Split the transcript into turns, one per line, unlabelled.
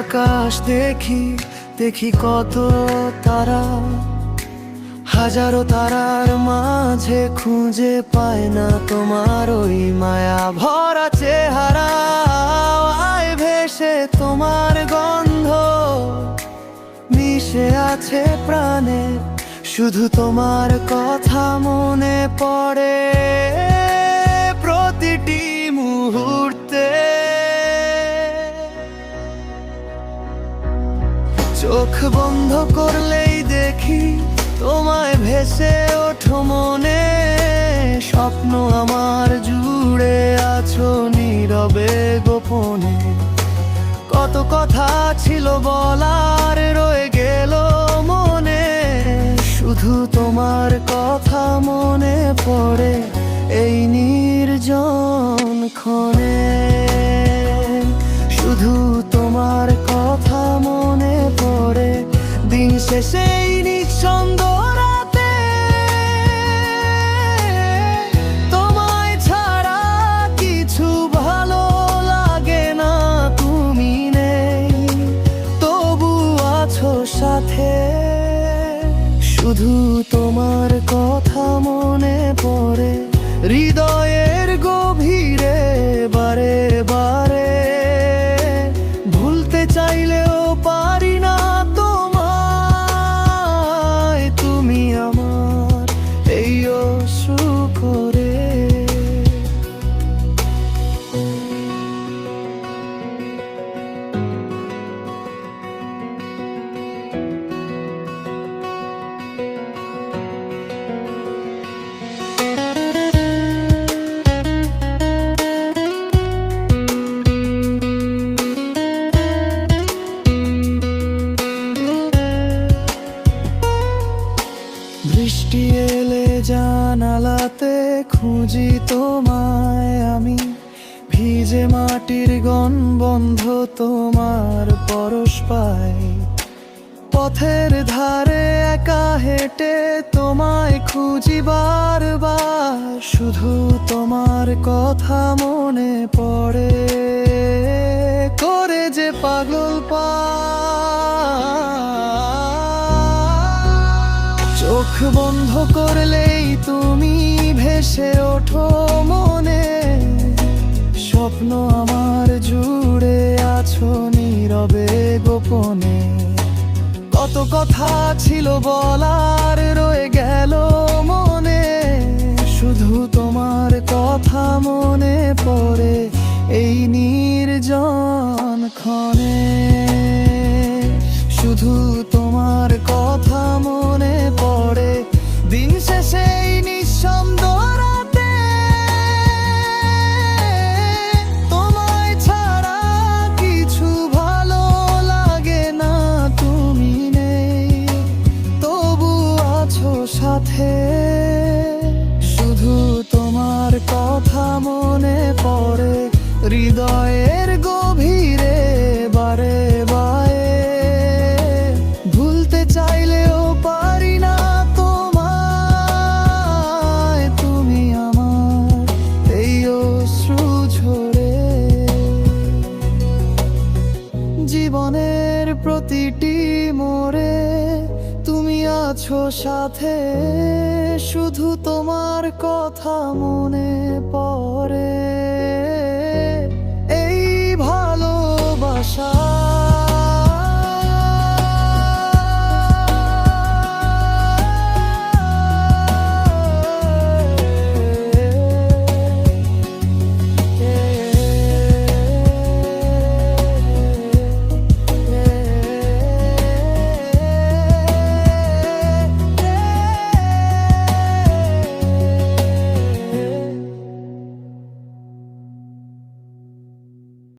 আকাশ দেখি, দেখি কত তারা, হাজারো তারার মাঝে খুঁজে পায় না তোমার ওই মায়া ভরা চেহারা। আয় ভেসে তোমার গন্ধ মিশে আছে প্রাণে, শুধু তোমার কথা মনে পড়ে প্রতিটি মুহূর্তে। চোখ বন্ধ করলেই দেখি তোমায় ভেসে ওঠো মনে, স্বপ্ন আমার জুড়ে আছো নীরবে গোপনে। কত কথা ছিল বলার রয়ে গেল মনে, শুধু তোমার কথা মনে পড়ে এই নির্জন ক্ষণে। শুধু তোমার কথা মনে পড়ে দিন শেষে এই নিঃসন্দ রাতে। তোমায় ছাড়া কিছু ভালো লাগে না, তুমি নেই তবু আছো সাথে। শুধু তোমার কথা মনে পড়ে হৃদয়ের গভীরে বারে বারে। ভুলতে চাইলেও পারি না তোমায়, তুমি আমার এই অশ্রু করে। বৃষ্টি এলে জানালাতে খুঁজি তোমায় আমি, ভিজে মাটির গন্ধ তোমার পরশ পাই। পথের ধারে একা হেঁটে তোমায় খুঁজি বারবার, শুধু তোমার কথা মনে পড়ে করে যে পাগল পা। চোখ বন্ধ করলেই তুমি ভেসে ওঠো মনে, স্বপ্ন আমার জুড়ে আছো নীরবে গোপনে। কত কথা ছিল বলার রয়ে গেল মনে, শুধু তোমার কথা মনে পড়ে এই নির্জন ক্ষণে। শুধু তোমার কথা মনে পড়ে দিন শেষে এই নিঃশব্দ রাতে। তোমায় ছাড়া কিছু ভালো লাগে না, তুমি নেই তবু আছো সাথে। শুধু তোমার কথা মনে পড়ে হৃদয়ের গভীরে বারে বারে। ভুলতে চাইলেও পারি না তোমায়, তুমি আমার এই অশ্রু ঝরে। জীবনের প্রতিটি মোড়ে তুমি আছো সাথে, শুধু তোমার কথা মনে পড়ে।